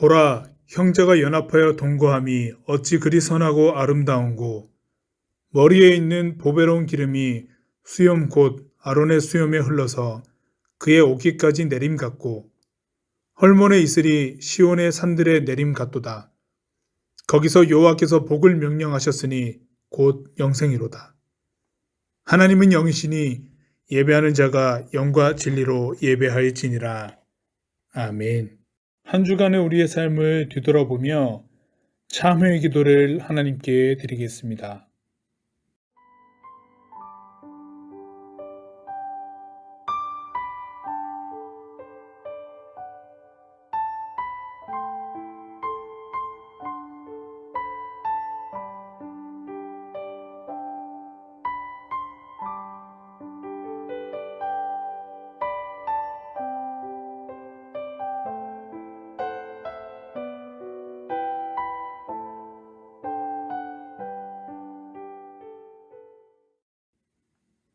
보라, 형제가 연합하여 동거함이 어찌 그리 선하고 아름다운고, 머리에 있는 보배로운 기름이 수염 곧 아론의 수염에 흘러서 그의 옷깃까지 내림 같고, 헐몬의 이슬이 시온의 산들의 내림 같도다. 거기서 여호와께서 복을 명령하셨으니 곧 영생이로다. 하나님은 영이시니 예배하는 자가 영과 진리로 예배할지니라. 아멘. 한 주간의 우리의 삶을 뒤돌아보며 참회의 기도를 하나님께 드리겠습니다.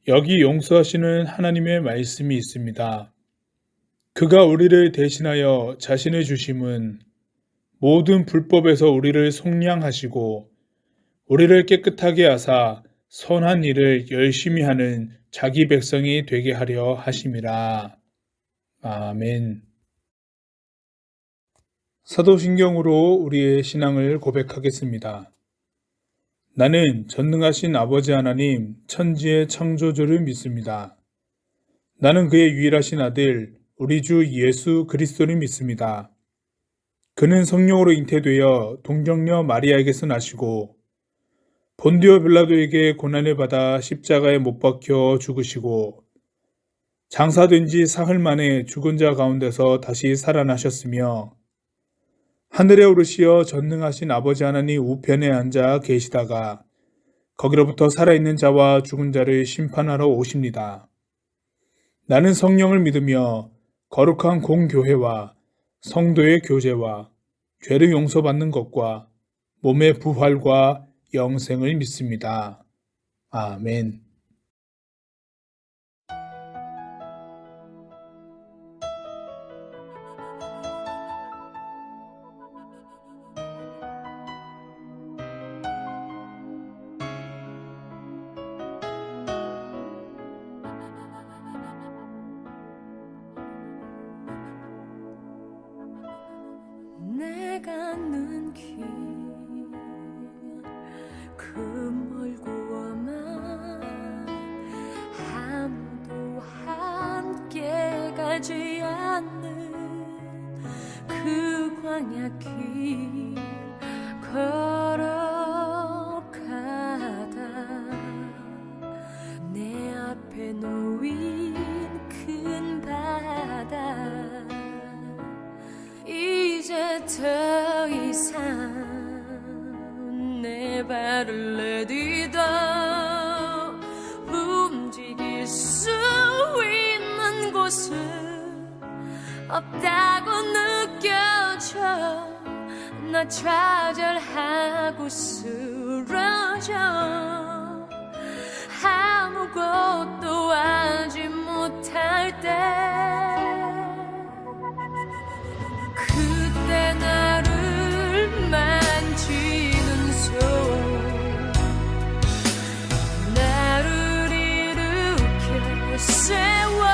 여기 용서하시는 하나님의 말씀이 있습니다. 그가 우리를 대신하여 자신을 주심은 모든 불법에서 우리를 속량하시고 우리를 깨끗하게 하사 선한 일을 열심히 하는 자기 백성이 되게 하려 하심이라. 아멘. 사도신경으로 우리의 신앙을 고백하겠습니다. 나는 전능하신 아버지 하나님 천지의 창조주를 믿습니다. 나는 그의 유일하신 아들 우리 주 예수 그리스도를 믿습니다. 그는 성령으로 잉태되어 동정녀 마리아에게서 나시고 본디오 빌라도에게 고난을 받아 십자가에 못 박혀 죽으시고 장사된 지 사흘 만에 죽은 자 가운데서 다시 살아나셨으며 하늘에 오르시어 전능하신 아버지 하나님 우편에 앉아 계시다가 거기로부터 살아있는 자와 죽은 자를 심판하러 오십니다. 나는 성령을 믿으며 거룩한 공교회와 성도의 교제와 죄를 용서받는 것과 몸의 부활과 영생을 믿습니다. 아멘. 내가 걷는 길 그 멀고 험한 아무도 함께 가지 않는 그 광야 길 걸어가다 내 앞에 놓인 큰 바다 이제 더 이상 내 발을 내디뎌 움직일 수 있는 곳은 없다고 느껴져. 나 좌절하고 쓰러져 아무것도 하지 못할 때 그때 나를 만지는 손 나를 일으켜 세워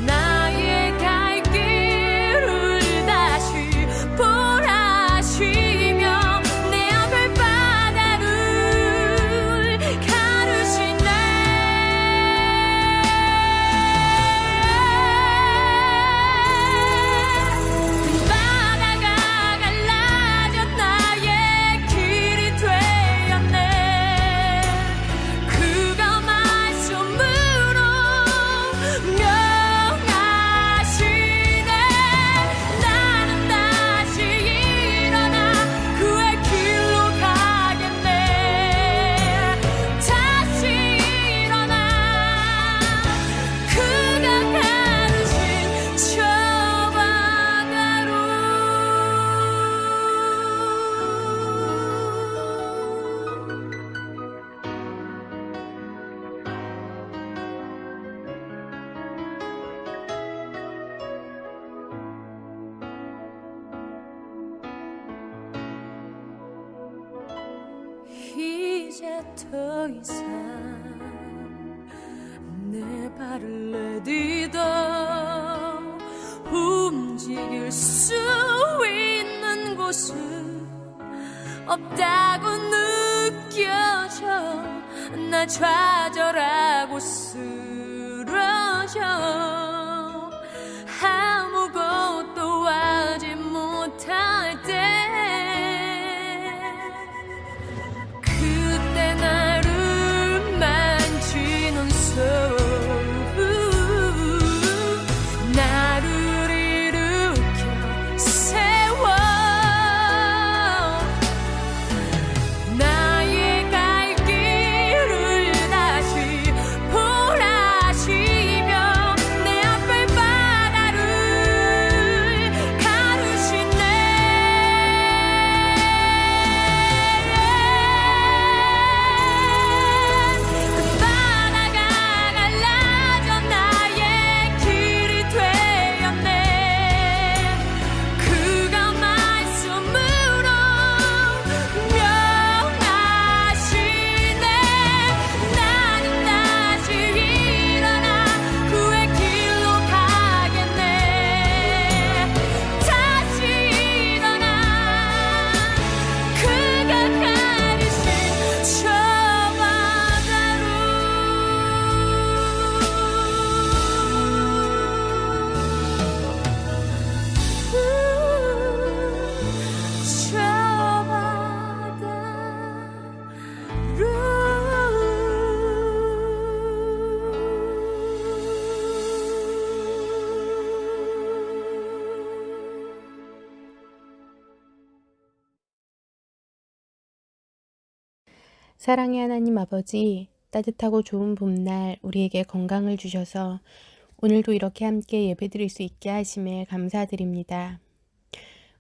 나의 갈 길을 다시 보라시며 내 이제 더 이상 내 발을 내디뎌 움직일 수 있는 곳은 없다고 느껴져. 나 좌절하고 쓰러져. 아무것도 하지 못할 때 그때 나를 만지는 손 나를 일으켜 세워. 나의 갈 길을 다시 보라시며 내 앞을 바다를 가르시네. 바다가 갈라져 나의 길이 되었네. 그가 말씀으로 명하시네. 나는 다시 일어나 그의 길로 가겠네. 다시 일어나 그가 가르신 저 사랑의 하나님 아버지, 따뜻하고 좋은 봄날 우리에게 건강을 주셔서 오늘도 이렇게 함께 예배드릴 수 있게 하심에 감사드립니다.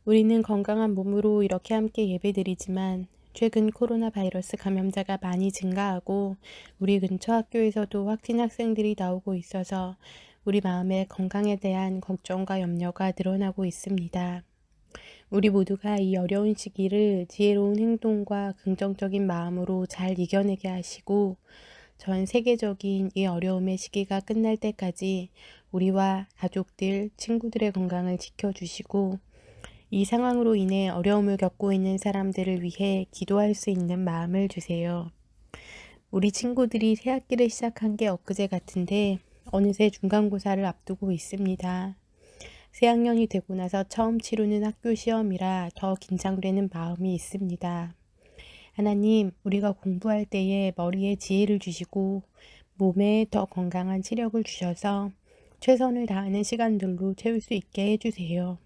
우리는 건강한 몸으로 이렇게 함께 예배드리지만 최근 코로나 바이러스 감염자가 많이 증가하고 우리 근처 학교에서도 확진 학생들이 나오고 있어서 우리 마음의 건강에 대한 걱정과 염려가 늘어나고 있습니다. 우리 모두가 이 어려운 시기를 지혜로운 행동과 긍정적인 마음으로 잘 이겨내게 하시고 전 세계적인 이 어려움의 시기가 끝날 때까지 우리와 가족들, 친구들의 건강을 지켜주시고 이 상황으로 인해 어려움을 겪고 있는 사람들을 위해 기도할 수 있는 마음을 주세요. 우리 친구들이 새 학기를 시작한 게 엊그제 같은데 어느새 중간고사를 앞두고 있습니다. 새학년이 되고 나서 처음 치르는 학교 시험이라 더 긴장되는 마음이 있습니다. 하나님, 우리가 공부할 때에 머리에 지혜를 주시고 몸에 더 건강한 체력을 주셔서 최선을 다하는 시간들로 채울 수 있게 해주세요.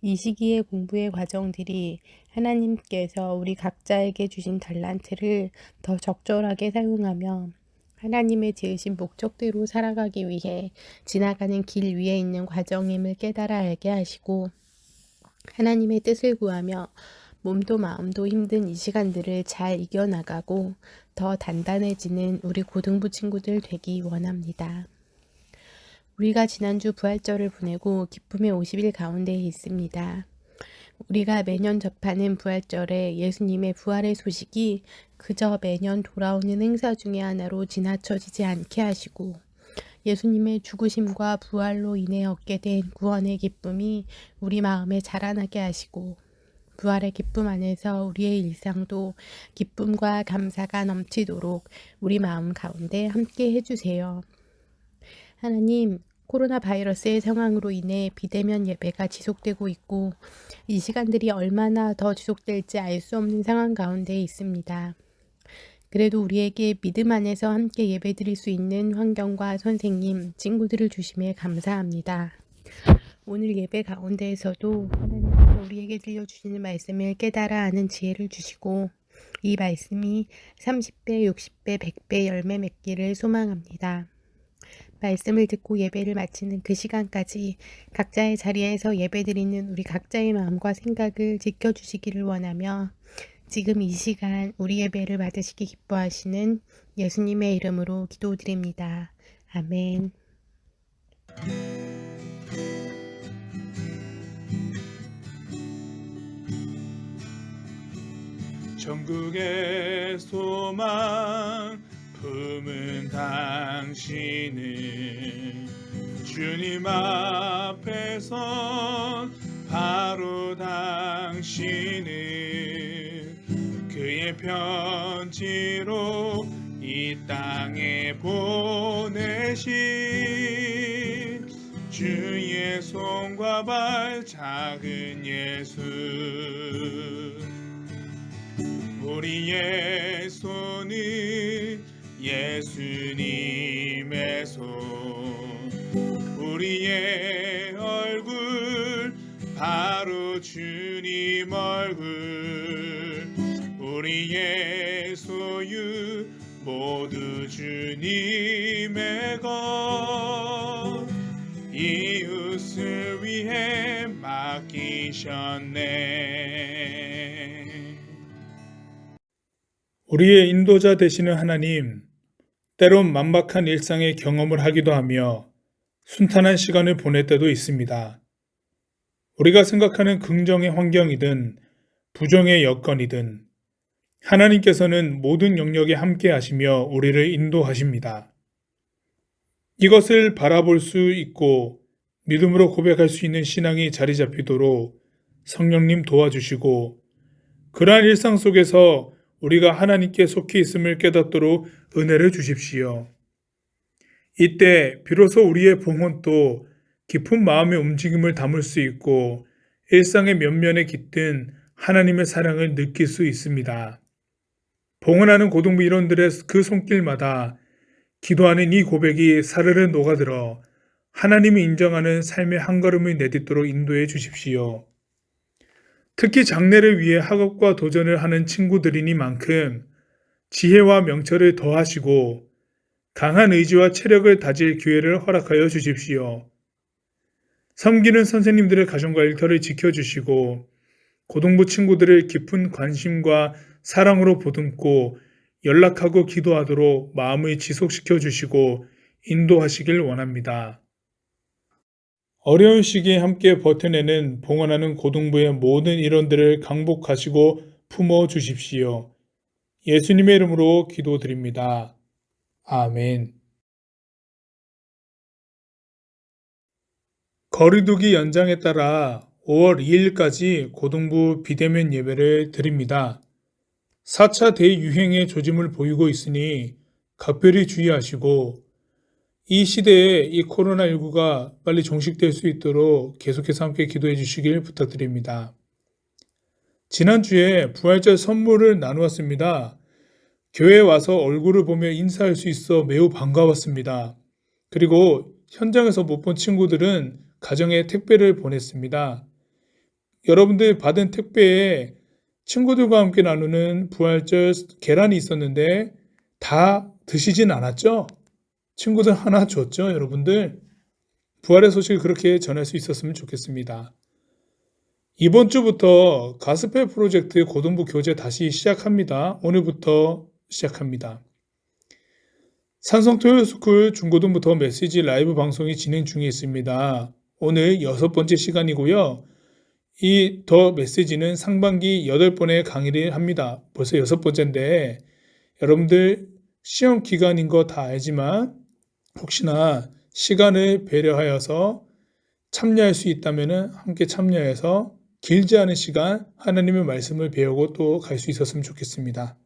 이 시기의 공부의 과정들이 하나님께서 우리 각자에게 주신 달란트를 더 적절하게 사용하며 하나님의 지으신 목적대로 살아가기 위해 지나가는 길 위에 있는 과정임을 깨달아 알게 하시고 하나님의 뜻을 구하며 몸도 마음도 힘든 이 시간들을 잘 이겨나가고 더 단단해지는 우리 고등부 친구들 되기 원합니다. 우리가 지난주 부활절을 보내고 기쁨의 50일 가운데에 있습니다. 우리가 매년 접하는 부활절에 예수님의 부활의 소식이 그저 매년 돌아오는 행사 중의 하나로 지나쳐지지 않게 하시고 예수님의 죽으심과 부활로 인해 얻게 된 구원의 기쁨이 우리 마음에 자라나게 하시고 부활의 기쁨 안에서 우리의 일상도 기쁨과 감사가 넘치도록 우리 마음 가운데 함께 해주세요. 하나님, 코로나 바이러스의 상황으로 인해 비대면 예배가 지속되고 있고 이 시간들이 얼마나 더 지속될지 알 수 없는 상황 가운데 있습니다. 그래도 우리에게 믿음 안에서 함께 예배드릴 수 있는 환경과 선생님, 친구들을 주심에 감사합니다. 오늘 예배 가운데에서도 하나님께서 우리에게 들려주시는 말씀을 깨달아 아는 지혜를 주시고 이 말씀이 30배, 60배, 100배 열매 맺기를 소망합니다. 말씀을 듣고 예배를 마치는 그 시간까지 각자의 자리에서 예배드리는 우리 각자의 마음과 생각을 지켜주시기를 원하며 지금 이 시간 우리 예배를 받으시기 기뻐하시는 예수님의 이름으로 기도드립니다. 아멘. 천국의 소망 품은 당신은 주님 앞에선 바로 당신은 그의 편지로 이 땅에 보내신 주의 손과 발 작은 예수 우리의 손은 예수님의 손 우리의 얼굴 바로 주님 얼굴 우리의 소유 모두 주님의 것 이웃을 위해 맡기셨네. 우리의 인도자 되시는 하나님, 때론 만박한 일상의 경험을 하기도 하며 순탄한 시간을 보낼 때도 있습니다. 우리가 생각하는 긍정의 환경이든 부정의 여건이든 하나님께서는 모든 영역에 함께 하시며 우리를 인도하십니다. 이것을 바라볼 수 있고 믿음으로 고백할 수 있는 신앙이 자리 잡히도록 성령님 도와주시고 그러한 일상 속에서 우리가 하나님께 속히 있음을 깨닫도록 은혜를 주십시오. 이때 비로소 우리의 봉헌도 깊은 마음의 움직임을 담을 수 있고 일상의 면면에 깃든 하나님의 사랑을 느낄 수 있습니다. 봉헌하는 고등부 일원들의 그 손길마다 기도하는 이 고백이 사르르 녹아들어 하나님이 인정하는 삶의 한 걸음을 내딛도록 인도해 주십시오. 특히 장래를 위해 학업과 도전을 하는 친구들이니만큼 지혜와 명철을 더하시고 강한 의지와 체력을 다질 기회를 허락하여 주십시오. 섬기는 선생님들의 가정과 일터를 지켜주시고 고등부 친구들을 깊은 관심과 사랑으로 보듬고 연락하고 기도하도록 마음을 지속시켜 주시고 인도하시길 원합니다. 어려운 시기에 함께 버텨내는 봉헌하는 고등부의 모든 일원들을 강복하시고 품어 주십시오. 예수님의 이름으로 기도드립니다. 아멘. 거리두기 연장에 따라 5월 2일까지 고등부 비대면 예배를 드립니다. 4차 대유행의 조짐을 보이고 있으니 각별히 주의하시고 이 시대에 이 코로나19가 빨리 종식될 수 있도록 계속해서 함께 기도해 주시길 부탁드립니다. 지난주에 부활절 선물을 나누었습니다. 교회에 와서 얼굴을 보며 인사할 수 있어 매우 반가웠습니다. 그리고 현장에서 못 본 친구들은 가정에 택배를 보냈습니다. 여러분들 받은 택배에 친구들과 함께 나누는 부활절 계란이 있었는데 다 드시진 않았죠? 친구들 하나 줬죠, 여러분들? 부활의 소식을 그렇게 전할 수 있었으면 좋겠습니다. 이번 주부터 가스펠 프로젝트 고등부 교재 다시 시작합니다. 오늘부터 시작합니다. 산성토요스쿨 중고등부터 메시지 라이브 방송이 진행 중에 있습니다. 오늘 6번째 시간이고요. 이 더 메시지는 상반기 8번의 강의를 합니다. 벌써 6번째인데 여러분들 시험 기간인 거 다 알지만 혹시나 시간을 배려하여서 참여할 수 있다면 함께 참여해서 길지 않은 시간 하나님의 말씀을 배우고 또 갈 수 있었으면 좋겠습니다.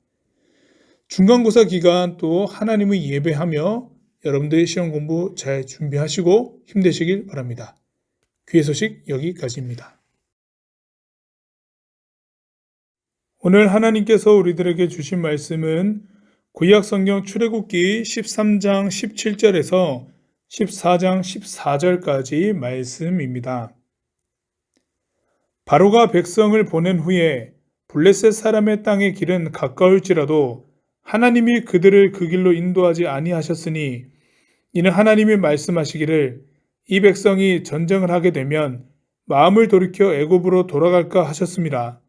중간고사 기간 또 하나님을 예배하며 여러분들의 시험 공부 잘 준비하시고 힘내시길 바랍니다. 귀의 소식 여기까지입니다. 오늘 하나님께서 우리들에게 주신 말씀은 구약성경 출애굽기 13장 17절에서 14장 14절까지 말씀입니다. 바로가 백성을 보낸 후에 블레셋 사람의 땅의 길은 가까울지라도 하나님이 그들을 그 길로 인도하지 아니하셨으니 이는 하나님이 말씀하시기를 이 백성이 전쟁을 하게 되면 마음을 돌이켜 애굽으로 돌아갈까 하셨습니다.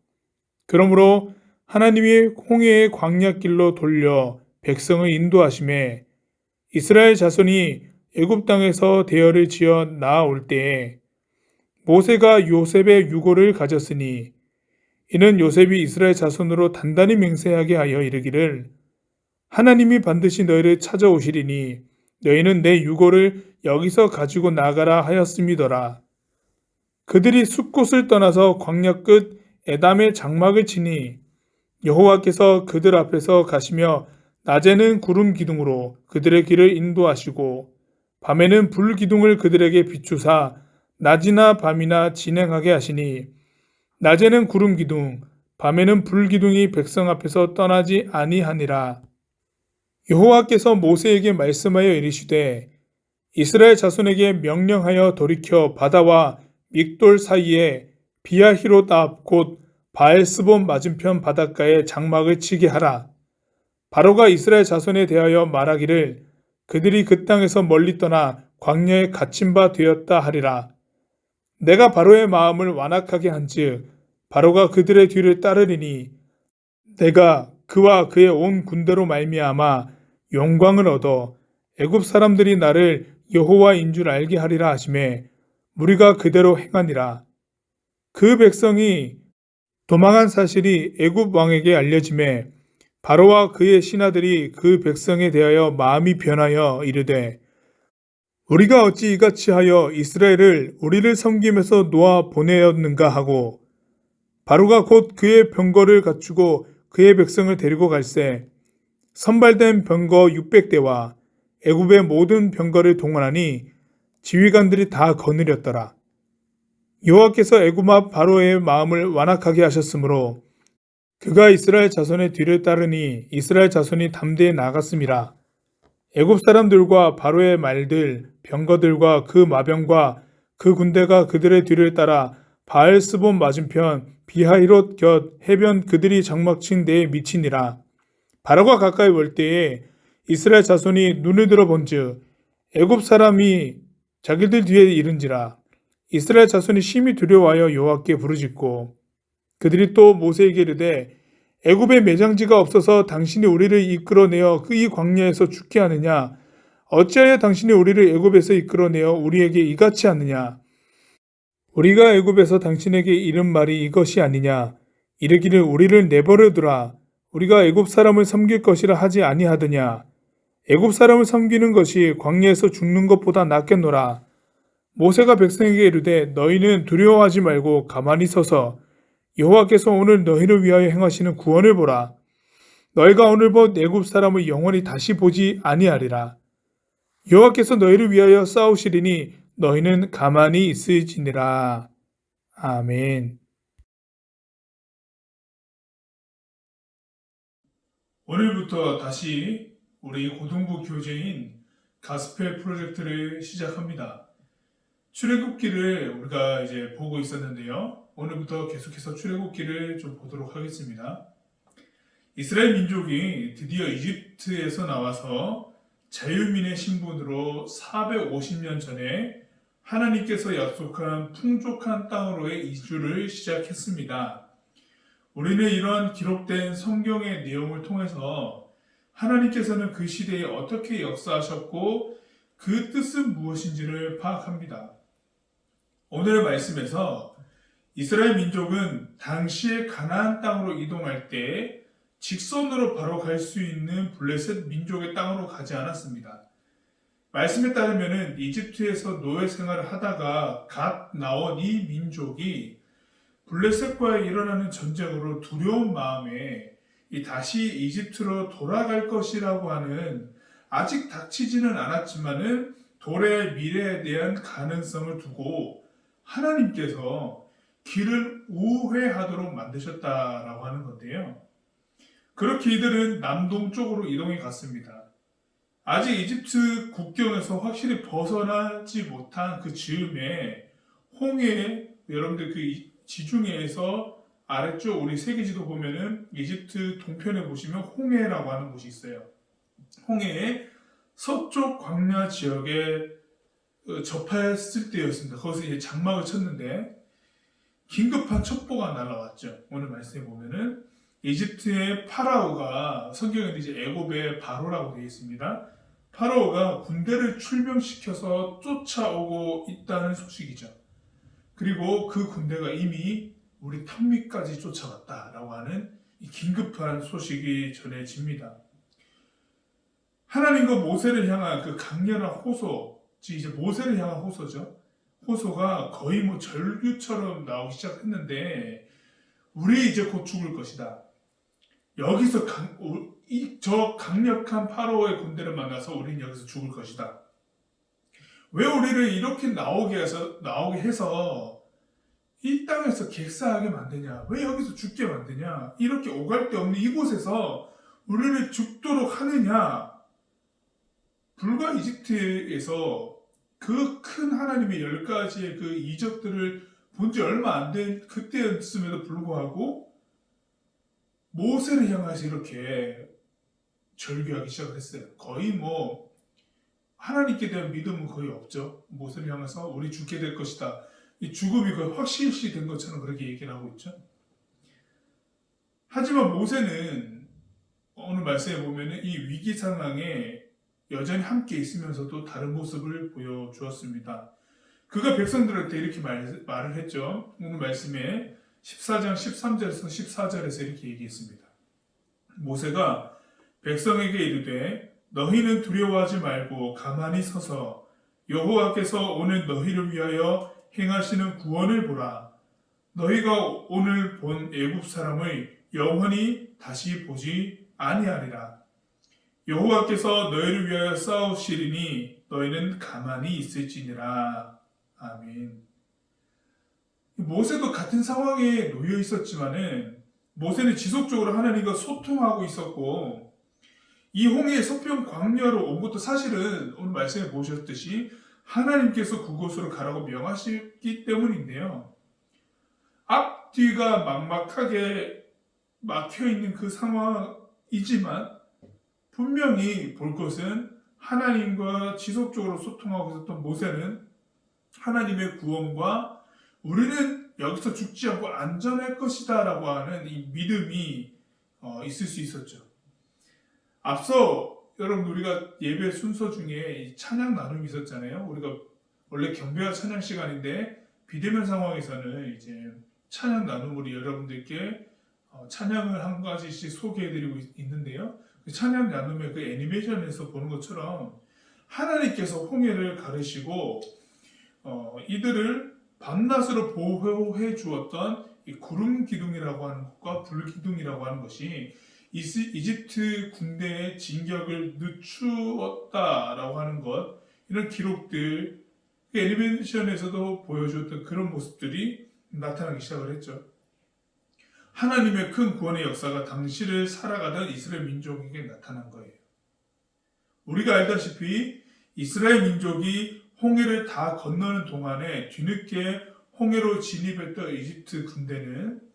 그러므로 하나님이 홍해의 광야길로 돌려 백성을 인도하심에 이스라엘 자손이 애굽 땅에서 대열을 지어 나아올 때에 모세가 요셉의 유고를 가졌으니 이는 요셉이 이스라엘 자손으로 단단히 맹세하게 하여 이르기를 하나님이 반드시 너희를 찾아오시리니 너희는 내 유고를 여기서 가지고 나가라 하였음이더라. 그들이 숲곳을 떠나서 광야 끝 에담의 장막을 치니 여호와께서 그들 앞에서 가시며 낮에는 구름 기둥으로 그들의 길을 인도하시고 밤에는 불 기둥을 그들에게 비추사 낮이나 밤이나 진행하게 하시니 낮에는 구름 기둥 밤에는 불 기둥이 백성 앞에서 떠나지 아니하니라. 여호와께서 모세에게 말씀하여 이르시되 이스라엘 자손에게 명령하여 돌이켜 바다와 믹돌 사이에 비아히롯 앞 곧 바알스본 맞은편 바닷가에 장막을 치게 하라. 바로가 이스라엘 자손에 대하여 말하기를 그들이 그 땅에서 멀리 떠나 광야에 갇힌 바 되었다 하리라. 내가 바로의 마음을 완악하게 한즉 바로가 그들의 뒤를 따르리니 내가 그와 그의 온 군대로 말미암아 영광을 얻어 애굽 사람들이 나를 여호와인 줄 알게 하리라 하시매 무리가 그대로 행하니라. 그 백성이 도망한 사실이 애굽 왕에게 알려지매 바로와 그의 신하들이 그 백성에 대하여 마음이 변하여 이르되 우리가 어찌 이같이 하여 이스라엘을 우리를 섬김에서 놓아 보내었는가 하고 바로가 곧 그의 병거를 갖추고 그의 백성을 데리고 갈새 선발된 병거 600대와 애굽의 모든 병거를 동원하니 지휘관들이 다 거느렸더라. 여호와께서 애굽 앞 바로의 마음을 완악하게 하셨으므로 그가 이스라엘 자손의 뒤를 따르니 이스라엘 자손이 담대히 나갔음이라. 애굽 사람들과 바로의 말들, 병거들과 그 마병과 그 군대가 그들의 뒤를 따라 바알스본 맞은편 비하히롯 곁 해변 그들이 장막친 데에 미치니라. 바로가 가까이 올 때에 이스라엘 자손이 눈을 들어 본즉 애굽 사람이 자기들 뒤에 이른지라. 이스라엘 자손이 심히 두려워하여 여호와께 부르짖고 그들이 또 모세에게 이르되 애굽에 매장지가 없어서 당신이 우리를 이끌어내어 그 이 광야에서 죽게 하느냐? 어찌하여 당신이 우리를 애굽에서 이끌어내어 우리에게 이같이 하느냐? 우리가 애굽에서 당신에게 이른 말이 이것이 아니냐? 이르기를 우리를 내버려 두라. 우리가 애굽 사람을 섬길 것이라 하지 아니하더냐? 애굽 사람을 섬기는 것이 광야에서 죽는 것보다 낫겠노라. 모세가 백성에게 이르되 너희는 두려워하지 말고 가만히 서서 여호와께서 오늘 너희를 위하여 행하시는 구원을 보라. 너희가 오늘 본 애굽 사람을 영원히 다시 보지 아니하리라. 여호와께서 너희를 위하여 싸우시리니 너희는 가만히 있을지니라. 아멘. 오늘부터 다시 우리 고등부 교재인 가스펠 프로젝트를 시작합니다. 출애굽기를 우리가 이제 보고 있었는데요. 오늘부터 계속해서 출애굽기를 좀 보도록 하겠습니다. 이스라엘 민족이 드디어 이집트에서 나와서 자유민의 신분으로 450년 전에 하나님께서 약속한 풍족한 땅으로의 이주를 시작했습니다. 우리는 이러한 기록된 성경의 내용을 통해서 하나님께서는 그 시대에 어떻게 역사하셨고 그 뜻은 무엇인지를 파악합니다. 오늘의 말씀에서 이스라엘 민족은 당시의 가나안 땅으로 이동할 때 직선으로 바로 갈 수 있는 블레셋 민족의 땅으로 가지 않았습니다. 말씀에 따르면 이집트에서 노예 생활을 하다가 갓 나온 이 민족이 블레셋과 일어나는 전쟁으로 두려운 마음에 다시 이집트로 돌아갈 것이라고 하는 아직 닥치지는 않았지만은 도래의 미래에 대한 가능성을 두고 하나님께서 길을 우회하도록 만드셨다라고 하는 건데요. 그렇게 이들은 남동쪽으로 이동해 갔습니다. 아직 이집트 국경에서 확실히 벗어나지 못한 그 즈음에 홍해, 여러분들 그 지중해에서 아래쪽 우리 세계지도 보면은 이집트 동편에 보시면 홍해라고 하는 곳이 있어요. 홍해의 서쪽 광야 지역에 접했을 때였습니다. 거기서 이제 장막을 쳤는데 긴급한 첩보가 날라왔죠. 오늘 말씀에 보면은 이집트의 파라오가 성경에 이제 애굽의 바로라고 되어 있습니다. 파라오가 군대를 출병시켜서 쫓아오고 있다는 소식이죠. 그리고 그 군대가 이미 우리 턱밑까지 쫓아왔다라고 하는 이 긴급한 소식이 전해집니다. 하나님과 모세를 향한 그 강렬한 호소, 즉 이제 모세를 향한 호소죠. 호소가 거의 뭐 절규처럼 나오기 시작했는데 우리 이제 곧 죽을 것이다. 여기서 저 강력한 파로의 군대를 만나서 우리는 여기서 죽을 것이다. 왜 우리를 이렇게 나오게 해서 이 땅에서 객사하게 만드냐? 왜 여기서 죽게 만드냐? 이렇게 오갈 데 없는 이곳에서 우리를 죽도록 하느냐? 불과 이집트에서 그 큰 하나님의 10가지의 그 이적들을 본 지 얼마 안 된 그때였음에도 불구하고 모세를 향해서 이렇게 절규하기 시작했어요. 거의 뭐 하나님께 대한 믿음은 거의 없죠. 모세를 향해서 우리 죽게 될 것이다. 이 죽음이 거의 확실시 된 것처럼 그렇게 얘기를 하고 있죠. 하지만 모세는 오늘 말씀에 보면 이 위기 상황에 여전히 함께 있으면서도 다른 모습을 보여주었습니다. 그가 백성들한테 이렇게 말을 했죠. 오늘 말씀에 14장 13절에서 14절에서 이렇게 얘기했습니다. 모세가 백성에게 이르되 너희는 두려워하지 말고 가만히 서서 여호와께서 오늘 너희를 위하여 행하시는 구원을 보라. 너희가 오늘 본 애굽 사람을 영원히 다시 보지 아니하리라. 여호와께서 너희를 위하여 싸우시리니 너희는 가만히 있을지니라. 아멘. 모세도 같은 상황에 놓여 있었지만은 모세는 지속적으로 하나님과 소통하고 있었고 이 홍해의 서편 광야로 온 것도 사실은 오늘 말씀에 보셨듯이 하나님께서 그곳으로 가라고 명하셨기 때문인데요. 앞뒤가 막막하게 막혀있는 그 상황이지만 분명히 볼 것은 하나님과 지속적으로 소통하고 있었던 모세는 하나님의 구원과 우리는 여기서 죽지 않고 안전할 것이다 라고 하는 이 믿음이 있을 수 있었죠. 앞서 여러분 우리가 예배 순서 중에 찬양 나눔이 있었잖아요. 우리가 원래 경배와 찬양 시간인데 비대면 상황에서는 이제 찬양 나눔으로 여러분들께 찬양을 한 가지씩 소개해드리고 있는데요. 그 찬양 나눔의 그 애니메이션에서 보는 것처럼 하나님께서 홍해를 가르시고 이들을 밤낮으로 보호해 주었던 이 구름 기둥이라고 하는 것과 불 기둥이라고 하는 것이 이집트 군대의 진격을 늦추었다라고 하는 것, 이런 기록들, 그 애니메이션에서도 보여주었던 그런 모습들이 나타나기 시작을 했죠. 하나님의 큰 구원의 역사가 당시를 살아가던 이스라엘 민족에게 나타난 거예요. 우리가 알다시피 이스라엘 민족이 홍해를 다 건너는 동안에 뒤늦게 홍해로 진입했던 이집트 군대는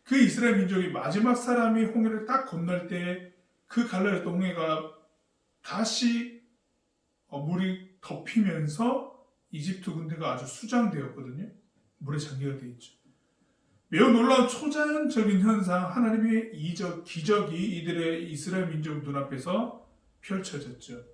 그 이스라엘 민족이 마지막 사람이 홍해를 딱 건널 때 그 갈라졌던 홍해가 다시 물이 덮이면서 이집트 군대가 아주 수장되었거든요. 물에 잠기게 되어 있죠. 매우 놀라운 초자연적인 현상, 하나님의 기적이 이들의 이스라엘 민족 눈앞에서 펼쳐졌죠.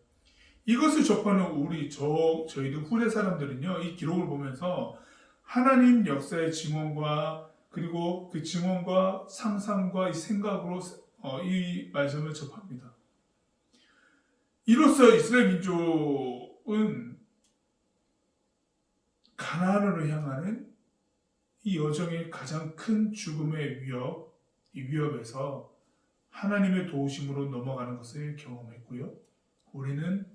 이것을 접하는 저희들 후대 사람들은요, 이 기록을 보면서 하나님 역사의 증언과 그리고 그 증언과 상상과 이 생각으로 이 말씀을 접합니다. 이로써 이스라엘 민족은 가나안으로 향하는 이 여정의 가장 큰 죽음의 이 위협에서 하나님의 도우심으로 넘어가는 것을 경험했고요. 우리는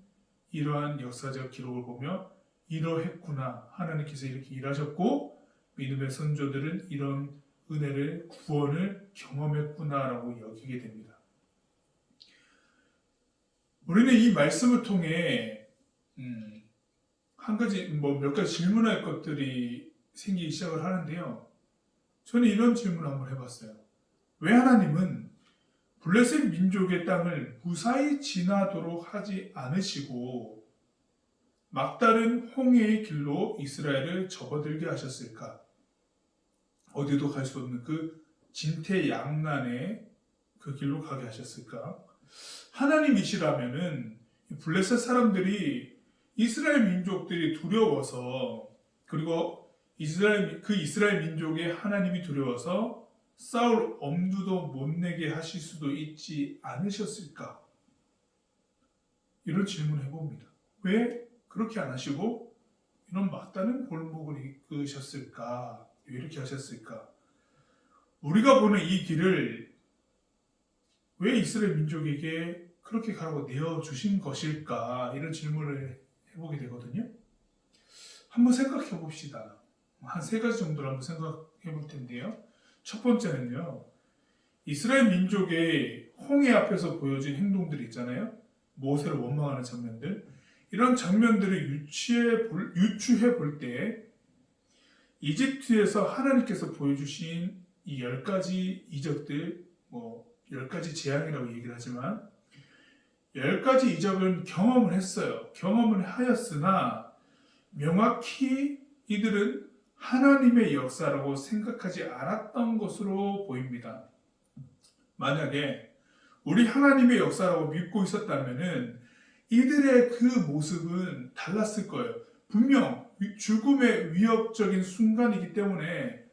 이러한 역사적 기록을 보며 이러했구나, 하나님께서 이렇게 일하셨고 믿음의 선조들은 이런 은혜를, 구원을 경험했구나라고 여기게 됩니다. 우리는 이 말씀을 통해 몇 가지 질문할 것들이 생기기 시작을 하는데요. 저는 이런 질문을 한번 해봤어요. 왜 하나님은 블레셋 민족의 땅을 무사히 지나도록 하지 않으시고 막다른 홍해의 길로 이스라엘을 접어들게 하셨을까? 어디도 갈 수 없는 그 진퇴양난의 그 길로 가게 하셨을까? 하나님이시라면은 블레셋 사람들이 이스라엘 민족들이 두려워서, 그리고 이스라엘 민족의 하나님이 두려워서 싸울 엄두도 못 내게 하실 수도 있지 않으셨을까? 이런 질문을 해봅니다. 왜 그렇게 안 하시고 이런 막다른 골목을 이끄셨을까? 왜 이렇게 하셨을까? 우리가 보는 이 길을 왜 이스라엘 민족에게 그렇게 가라고 내어주신 것일까? 이런 질문을 해보게 되거든요. 한번 생각해 봅시다. 한 세 가지 정도를 한번 생각해 볼 텐데요. 첫 번째는요. 이스라엘 민족의 홍해 앞에서 보여진 행동들이 있잖아요. 모세를 원망하는 장면들. 이런 장면들을 유추해 볼 때 이집트에서 하나님께서 보여주신 이 10가지 이적들, 10가지 재앙이라고 얘기를 하지만 10가지 이적은 경험을 했어요. 경험을 하였으나 명확히 이들은 하나님의 역사라고 생각하지 않았던 것으로 보입니다. 만약에 우리 하나님의 역사라고 믿고 있었다면은 이들의 그 모습은 달랐을 거예요. 분명 죽음의 위협적인 순간이기 때문에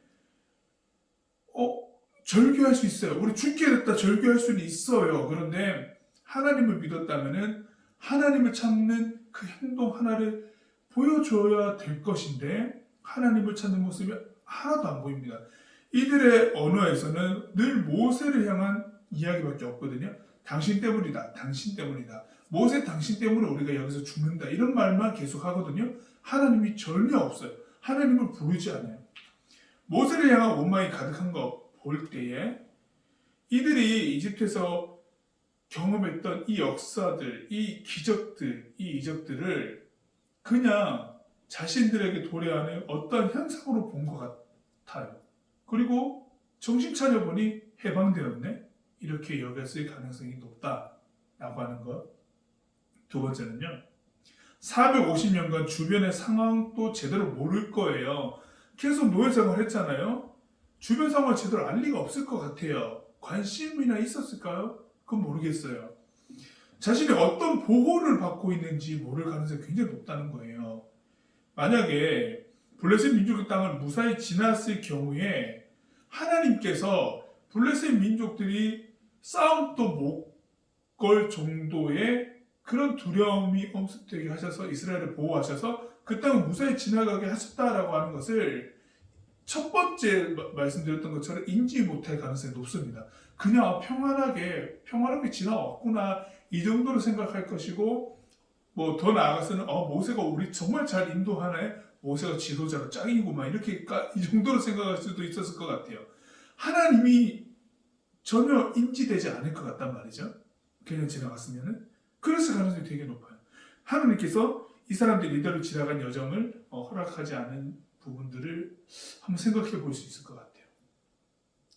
절규할 수 있어요. 우리 죽게 됐다 절규할 수는 있어요. 그런데 하나님을 믿었다면은 하나님을 찾는 그 행동 하나를 보여줘야 될 것인데 하나님을 찾는 모습이 하나도 안 보입니다. 이들의 언어에서는 늘 모세를 향한 이야기밖에 없거든요. 당신 때문이다. 당신 때문이다. 모세 당신 때문에 우리가 여기서 죽는다. 이런 말만 계속 하거든요. 하나님이 전혀 없어요. 하나님을 부르지 않아요. 모세를 향한 원망이 가득한 거 볼 때에 이들이 이집트에서 경험했던 이 역사들, 이 기적들, 이 이적들을 그냥 자신들에게 도래하는 어떤 현상으로 본 것 같아요. 그리고 정신 차려보니 해방되었네? 이렇게 여겼을 가능성이 높다라고 하는 것. 두 번째는요. 450년간 주변의 상황도 제대로 모를 거예요. 계속 노예 생활을 했잖아요. 주변 상황을 제대로 알 리가 없을 것 같아요. 관심이나 있었을까요? 그건 모르겠어요. 자신이 어떤 보호를 받고 있는지 모를 가능성이 굉장히 높다는 거예요. 만약에 블레셋 민족의 땅을 무사히 지났을 경우에 하나님께서 블레셋 민족들이 싸움도 못 걸 정도의 그런 두려움이 엄습되게 하셔서 이스라엘을 보호하셔서 그 땅을 무사히 지나가게 하셨다라고 하는 것을 첫 번째 말씀드렸던 것처럼 인지 못할 가능성이 높습니다. 그냥 평안하게 지나왔구나 이 정도로 생각할 것이고 더 나아가서는 모세가 우리 정말 잘 인도하네. 모세가 지도자가 짱이구만 이렇게 이 정도로 생각할 수도 있었을 것 같아요. 하나님이 전혀 인지되지 않을 것 같단 말이죠. 그냥 지나갔으면은 그랬을 가능성이 되게 높아요. 하나님께서 이 사람들이 이대로 지나간 여정을 허락하지 않은 부분들을 한번 생각해 볼 수 있을 것 같아요.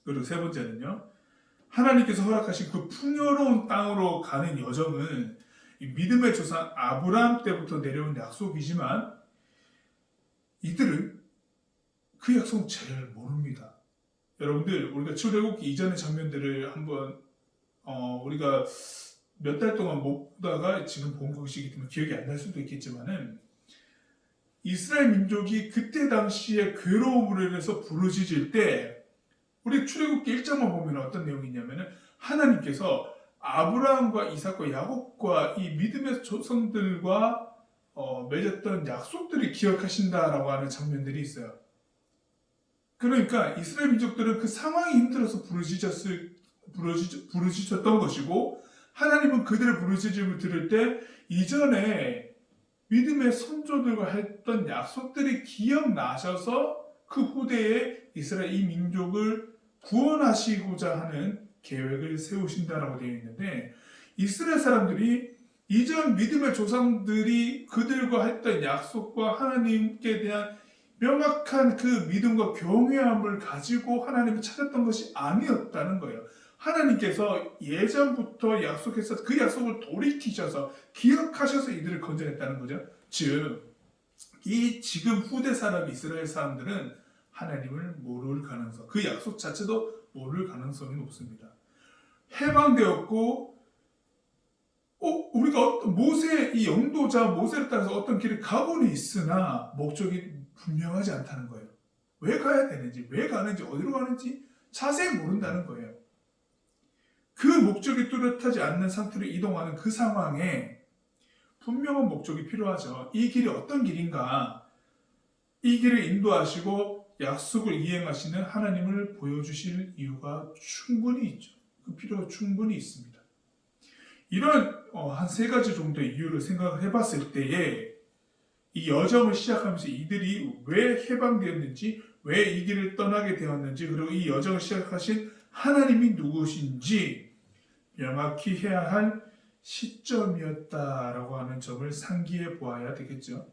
그리고 세 번째는요. 하나님께서 허락하신 그 풍요로운 땅으로 가는 여정은 믿음의 조상 아브라함 때부터 내려온 약속이지만 이들은 그 약속은 잘 모릅니다. 여러분들 우리가 출애굽기 이전의 장면들을 한번 우리가 몇 달 동안 못 보다가 지금 본 것이기 때문에 기억이 안 날 수도 있겠지만은 이스라엘 민족이 그때 당시에 괴로움으로 인해서 부르짖을 때 우리 출애굽기 1장만 보면 어떤 내용이 있냐면은 하나님께서 아브라함과 이삭과 야곱과 이 믿음의 조상들과 맺었던 약속들을 기억하신다라고 하는 장면들이 있어요. 그러니까 이스라엘 민족들은 그 상황이 힘들어서 부르짖었던 것이고 하나님은 그들의 부르짖음을 들을 때 이전에 믿음의 선조들과 했던 약속들이 기억나셔서 그 후대에 이스라엘 이 민족을 구원하시고자 하는 계획을 세우신다라고 되어 있는데 이스라엘 사람들이 이전 믿음의 조상들이 그들과 했던 약속과 하나님께 대한 명확한 그 믿음과 경외함을 가지고 하나님을 찾았던 것이 아니었다는 거예요. 하나님께서 예전부터 약속해서 그 약속을 돌이키셔서 기억하셔서 이들을 건져냈다는 거죠. 즉, 이 지금 후대 사람 이스라엘 사람들은 하나님을 모를 가능성, 그 약속 자체도 모를 가능성이 높습니다. 해방되었고, 우리가 모세, 이 영도자 모세를 따라서 어떤 길을 가고는 있으나 목적이 분명하지 않다는 거예요. 왜 가야 되는지, 왜 가는지, 어디로 가는지 자세히 모른다는 거예요. 그 목적이 뚜렷하지 않는 상태로 이동하는 그 상황에 분명한 목적이 필요하죠. 이 길이 어떤 길인가, 이 길을 인도하시고 약속을 이행하시는 하나님을 보여주실 이유가 충분히 있죠. 그 필요가 충분히 있습니다. 이런 한 3가지 정도의 이유를 생각을 해봤을 때에 이 여정을 시작하면서 이들이 왜 해방되었는지, 왜 이 길을 떠나게 되었는지, 그리고 이 여정을 시작하신 하나님이 누구신지 명확히 해야 할 시점이었다라고 하는 점을 상기해 보아야 되겠죠.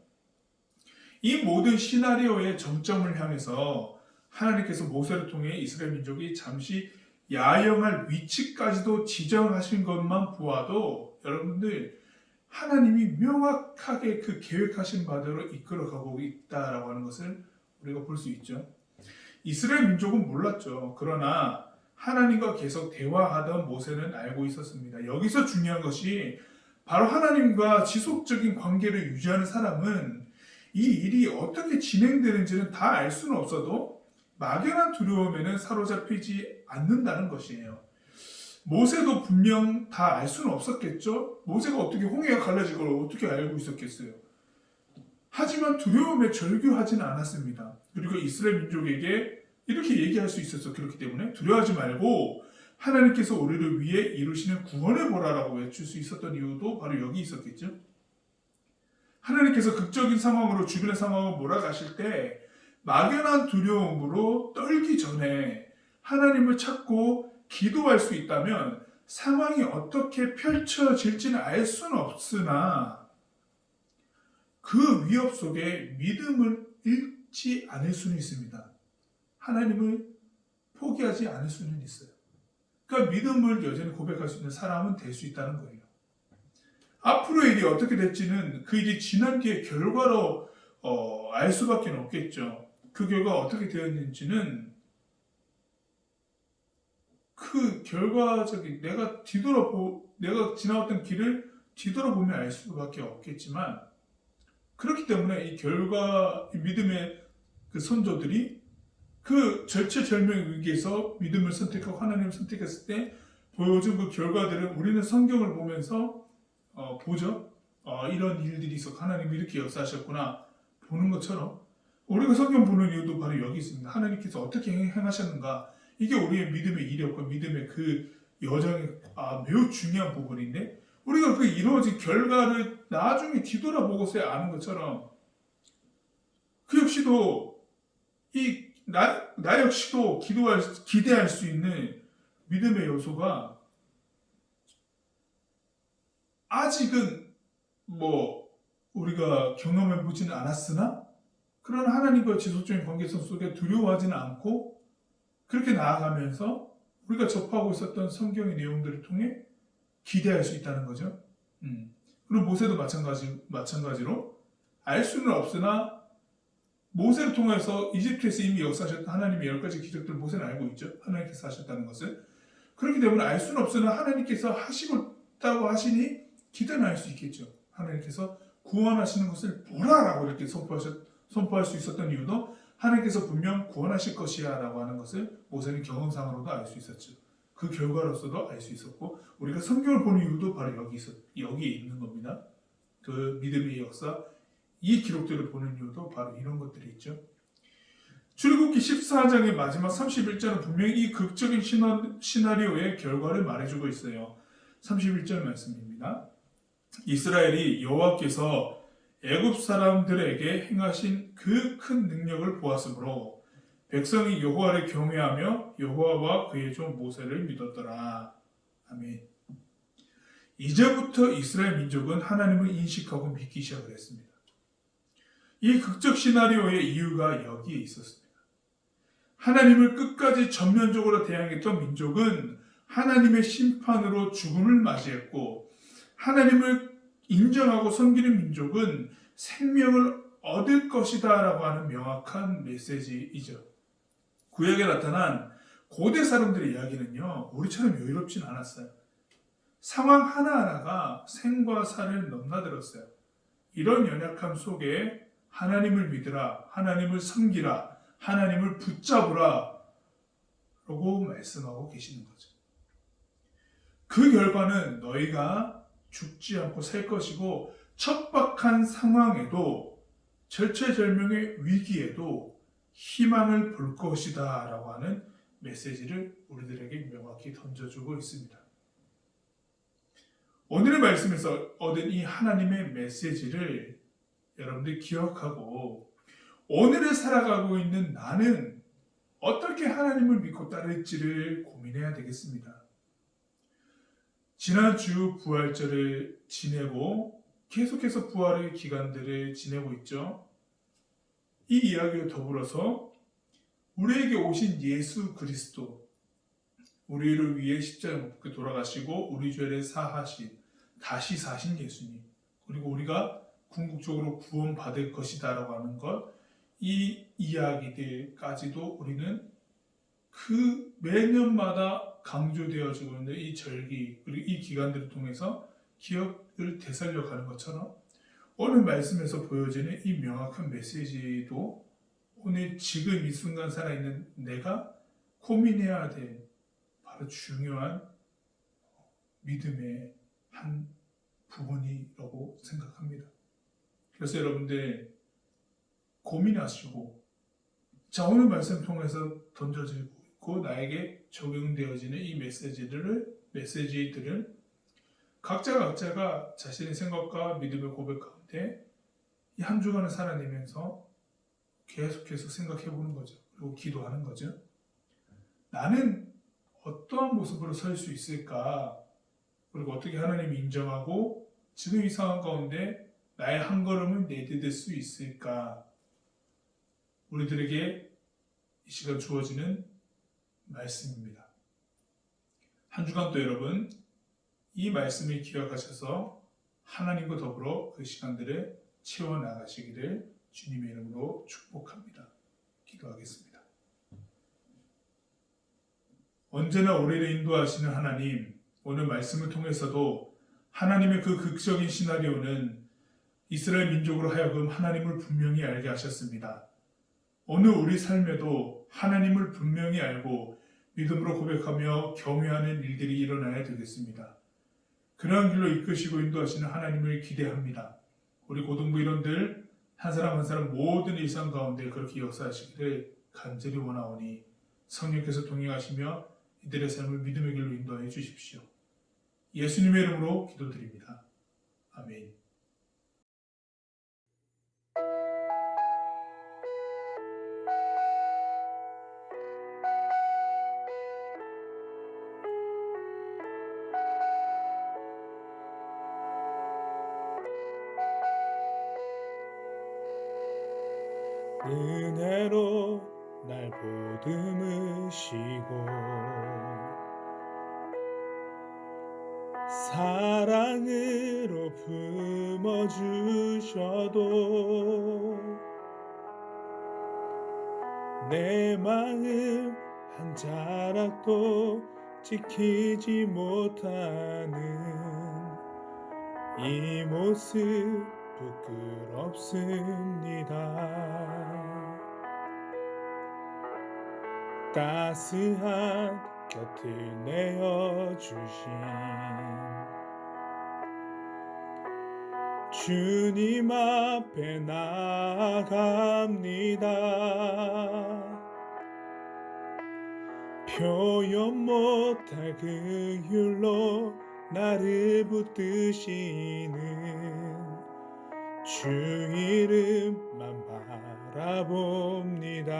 이 모든 시나리오의 정점을 향해서 하나님께서 모세를 통해 이스라엘 민족이 잠시 야영할 위치까지도 지정하신 것만 보아도 여러분들, 하나님이 명확하게 그 계획하신 바대로 이끌어가고 있다라고 하는 것을 우리가 볼 수 있죠. 이스라엘 민족은 몰랐죠. 그러나 하나님과 계속 대화하던 모세는 알고 있었습니다. 여기서 중요한 것이 바로 하나님과 지속적인 관계를 유지하는 사람은 이 일이 어떻게 진행되는지는 다 알 수는 없어도 막연한 두려움에는 사로잡히지 않는다는 것이에요. 모세도 분명 다 알 수는 없었겠죠. 모세가 어떻게 홍해가 갈라질 걸 어떻게 알고 있었겠어요. 하지만 두려움에 절규하지는 않았습니다. 그리고 이스라엘 민족에게 이렇게 얘기할 수 있었어. 그렇기 때문에 두려워하지 말고 하나님께서 우리를 위해 이루시는 구원의 보라라고 외칠 수 있었던 이유도 바로 여기 있었겠죠. 하나님께서 극적인 상황으로 주변의 상황을 몰아가실 때 막연한 두려움으로 떨기 전에 하나님을 찾고 기도할 수 있다면 상황이 어떻게 펼쳐질지는 알 수는 없으나 그 위협 속에 믿음을 잃지 않을 수는 있습니다. 하나님을 포기하지 않을 수는 있어요. 그러니까 믿음을 여전히 고백할 수 있는 사람은 될 수 있다는 거예요. 앞으로의 일이 어떻게 될지는 그 일이 지난 뒤에 결과로 알 수밖에 없겠죠. 그 결과가 어떻게 되었는지는 그 결과적인 내가 지나왔던 길을 뒤돌아보면 알 수밖에 없겠지만, 그렇기 때문에 이 믿음의 그 선조들이 그 절체절명 위기에서 믿음을 선택하고 하나님을 선택했을 때 보여준 그 결과들을 우리는 성경을 보면서 보죠. 이런 일들이 있었고 하나님이 이렇게 역사하셨구나 보는 것처럼 우리가 성경 보는 이유도 바로 여기 있습니다. 하나님께서 어떻게 행하셨는가, 이게 우리의 믿음의 이력과 믿음의 그 여정의 매우 중요한 부분인데, 우리가 그 이루어진 결과를 나중에 뒤돌아보고서야 아는 것처럼 그 역시도 나 역시도 기대할 수 있는 믿음의 요소가 아직은 우리가 경험해 보지는 않았으나, 그런 하나님과의 지속적인 관계성 속에 두려워하지는 않고 그렇게 나아가면서 우리가 접하고 있었던 성경의 내용들을 통해 기대할 수 있다는 거죠. 그리고 모세도 마찬가지로 알 수는 없으나 모세를 통해서 이집트에서 이미 역사하셨던 하나님의 10가지 기적들을 모세는 알고 있죠. 하나님께서 하셨다는 것을. 그렇기 때문에 알 수는 없으나 하나님께서 하시겠다고 하시니 기대는 할 수 있겠죠. 하나님께서 구원하시는 것을 보라라고 이렇게 선포할 수 있었던 이유도 하나님께서 분명 구원하실 것이야 라고 하는 것을 모세는 경험상으로도 알 수 있었죠. 그 결과로서도 알 수 있었고, 우리가 성경을 보는 이유도 바로 여기에 있는 겁니다. 그 믿음의 역사, 이 기록들을 보는 이유도 바로 이런 것들이 있죠. 출애굽기 14장의 마지막 31절은 분명히 이 극적인 시나리오의 결과를 말해주고 있어요. 31절 말씀입니다. 이스라엘이 여호와께서 애굽 사람들에게 행하신 그 큰 능력을 보았으므로 백성이 여호와를 경외하며 여호와와 그의 종 모세를 믿었더라. 아멘. 이제부터 이스라엘 민족은 하나님을 인식하고 믿기 시작을 했습니다. 이 극적 시나리오의 이유가 여기에 있었습니다. 하나님을 끝까지 전면적으로 대항했던 민족은 하나님의 심판으로 죽음을 맞이했고, 하나님을 인정하고 섬기는 민족은 생명을 얻을 것이다 라고 하는 명확한 메시지이죠. 구약에 나타난 고대 사람들의 이야기는요, 우리처럼 여유롭진 않았어요. 상황 하나하나가 생과 사를 넘나들었어요. 이런 연약함 속에 하나님을 믿으라, 하나님을 섬기라, 하나님을 붙잡으라 라고 말씀하고 계시는 거죠. 그 결과는 너희가 죽지 않고 살 것이고 척박한 상황에도 절체절명의 위기에도 희망을 볼 것이다 라고 하는 메시지를 우리들에게 명확히 던져주고 있습니다. 오늘의 말씀에서 얻은 이 하나님의 메시지를 여러분들이 기억하고 오늘을 살아가고 있는 나는 어떻게 하나님을 믿고 따를지를 고민해야 되겠습니다. 지난주 부활절을 지내고 계속해서 부활의 기간들을 지내고 있죠. 이 이야기와 더불어서 우리에게 오신 예수 그리스도, 우리를 위해 십자가에 못 박혀 돌아가시고 우리 죄를 사하신, 다시 사신 예수님, 그리고 우리가 궁극적으로 구원받을 것이다 라고 하는 것, 이 이야기들까지도 우리는 그 매년마다 강조되어지고 있는 이 절기, 그리고 이 기간들을 통해서 기억을 되살려 가는 것처럼 오늘 말씀에서 보여지는 이 명확한 메시지도 오늘 지금 이 순간 살아있는 내가 고민해야 될 바로 중요한 믿음의 한 부분이라고 생각합니다. 그래서 여러분들 고민하시고, 자, 오늘 말씀 통해서 던져지고 있고 나에게 적용되어지는 이 메시지들을 각자가 자신의 생각과 믿음의 고백 가운데 이 한 주간을 살아내면서 계속해서 생각해 보는 거죠. 그리고 기도하는 거죠. 나는 어떠한 모습으로 설 수 있을까? 그리고 어떻게 하나님이 인정하고 지금 이 상황 가운데 나의 한 걸음을 내디딜 수 있을까? 우리들에게 이 시간 주어지는 말씀입니다. 한 주간 또 여러분 이 말씀을 기억하셔서 하나님과 더불어 그 시간들을 채워나가시기를 주님의 이름으로 축복합니다. 기도하겠습니다. 언제나 우리를 인도하시는 하나님, 오늘 말씀을 통해서도 하나님의 그 극적인 시나리오는 이스라엘 민족으로 하여금 하나님을 분명히 알게 하셨습니다. 오늘 우리 삶에도 하나님을 분명히 알고 믿음으로 고백하며 경외하는 일들이 일어나야 되겠습니다. 그러한 길로 이끄시고 인도하시는 하나님을 기대합니다. 우리 고등부 일원들 한 사람 한 사람 모든 일상 가운데 그렇게 역사하시기를 간절히 원하오니 성령께서 동행하시며 이들의 삶을 믿음의 길로 인도하여 주십시오. 예수님의 이름으로 기도드립니다. 아멘. 은혜로 날 보듬으시고 사랑으로 품어주셔도 내 마음 한 자락도 지키지 못하는 이 모습 부끄럽습니다. 따스한 곁을 내어주신 주님 앞에 나아갑니다. 표현 못할 그 율로 나를 붙드시는 주 이름만 바라봅니다.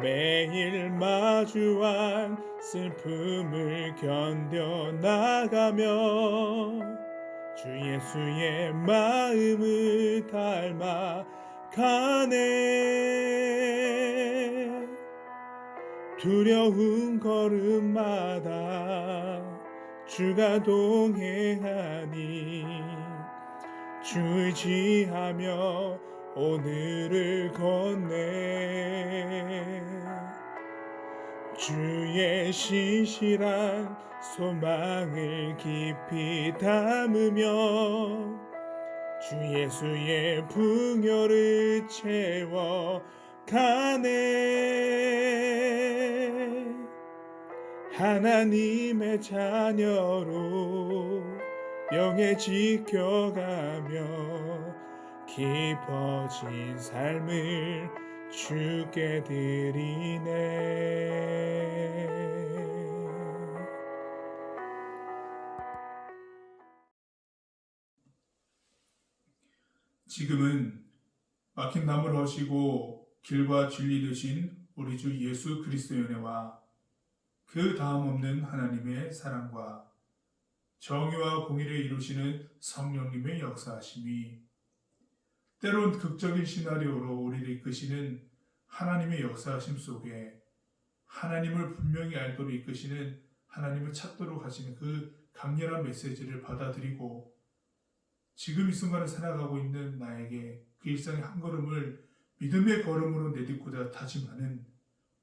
매일 마주한 슬픔을 견뎌나가며 주 예수의 마음을 닮아가네. 두려운 걸음마다 주가 동행하니 주 의지하며 오늘을 건네. 주의 신실한 소망을 깊이 담으며 주 예수의 풍요를 채워 가네. 하나님의 자녀로 영에 지켜가며 깊어진 삶을 주께 드리네. 지금은 막힌 담을 허시고 길과 진리 되신 우리 주 예수 그리스도의 은혜와 그 다음 없는 하나님의 사랑과 정의와 공의를 이루시는 성령님의 역사하심이 때론 극적인 시나리오로 우리를 이끄시는 하나님의 역사하심 속에 하나님을 분명히 알도록 이끄시는 하나님을 찾도록 하시는 그 강렬한 메시지를 받아들이고 지금 이 순간을 살아가고 있는 나에게 그 일상의 한 걸음을 믿음의 걸음으로 내딛고자 다짐하는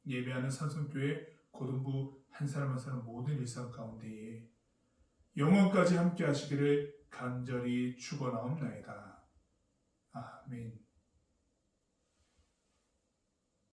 예배하는 산성교회 고등부 한 사람 한 사람 모든 일상 가운데에 영원까지 함께 하시기를 간절히 축원하옵나이다. 아멘.